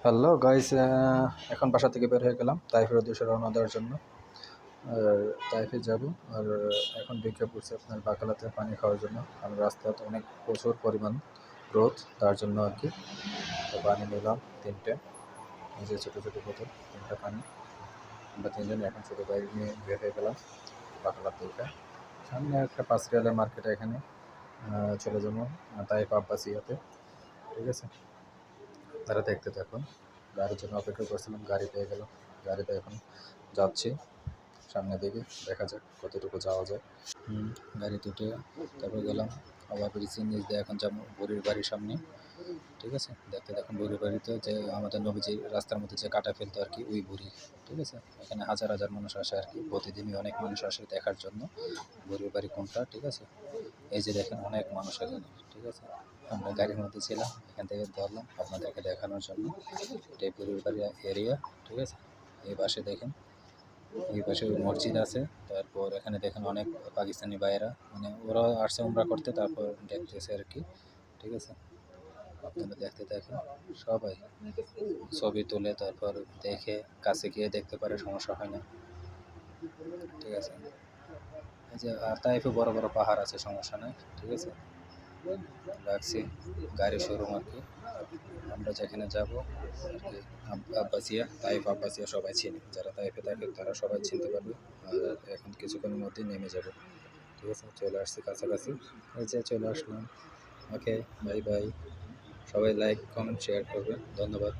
Hello guys, এখন বাসা থেকে বের হয়ে গেলাম তাইফের উদ্দেশ্যে রওনা দেওয়ার জন্য। আর তাইফে যাব। আর এখন বিকেল পড়ছে আপনার বাকালাতে পানি খাওয়ার জন্য, কারণ রাস্তাতে অনেক প্রচুর পরিমাণ রোদ, তার জন্য আর কি। তো পানি নিলাম তিনটে, এই যে ছোটো ছোটো বোতল, তিনটা পানি। আমরা তিনজনে এখন ছোটো বাইক নিয়ে বের হয়ে গেলাম বাকালার থেকে। সামনে একটা 5 রিয়ালের মার্কেটে, এখানে চলে যাবো তাইফ আব্বাসিয়াতে। ঠিক আছে, তারা দেখতে থাকুন। গাড়ির জন্য অপেক্ষা করছিলাম, গাড়ি পেয়ে গেলাম। গাড়িতে এখন যাচ্ছি সামনের দিকে, দেখা যাক কতটুকু যাওয়া যায়। গাড়িতে উঠে তারপর গেলাম আবার ব্রিজের নিচ দিয়ে এখন যাবো বুড়ির বাড়ির সামনে। ঠিক আছে, দেখতে দেখুন বুড়ির বাড়িতে যে আমাদের নবীজি রাস্তার মধ্যে যে কাটা ফেলতো আর কি, ওই বুড়ি। ঠিক আছে, এখানে হাজার হাজার মানুষ আসে আর কি, প্রতিদিনই অনেক মানুষ আসে দেখার জন্য বুড়ির বাড়ি কোনটা। ঠিক আছে, এই যে দেখেন অনেক মানুষ এখানে। ঠিক আছে, আমরা গাড়ির মধ্যে ছিলাম, এখান থেকে ধরলাম আপনাদেরকে দেখানোর জন্য। এটাই বুড়ির বাড়ি এরিয়া। ঠিক আছে, এই পাশে দেখেন, এই পাশে ওই মসজিদ আছে। তারপর এখানে দেখেন অনেক পাকিস্তানি ভাইয়েরা, মানে ওরা আসছে উমরা করতে, তারপর দেখতেছে আর কি। ঠিক আছে, আপনারা দেখতে থাকেন। সবাই ছবি তুলে তারপর দেখে কাছে গিয়ে দেখতে পারে, সমস্যা হয় না। ঠিক আছে, এই যে আর তাইফে বড় বড় পাহাড় আছে, সমস্যা নাই। ঠিক আছে, রাখছি গাড়ি শোরুম আর কি। আমরা যেখানে যাব আর কি, আব্বাসিয়া, তাইফ আব্বাসিয়া সবাই চিনি, যারা তাইফে থাকে তারা সবাই চিনতে পারবে। আর এখন কিছুক্ষণের মধ্যেই নেমে যাব। ঠিক আছে, চলে আসছি কাছাকাছি, এই যে চলে আসলাম। ওকে, বাই বাই। সবাই লাইক কমেন্ট শেয়ার করবেন, ধন্যবাদ।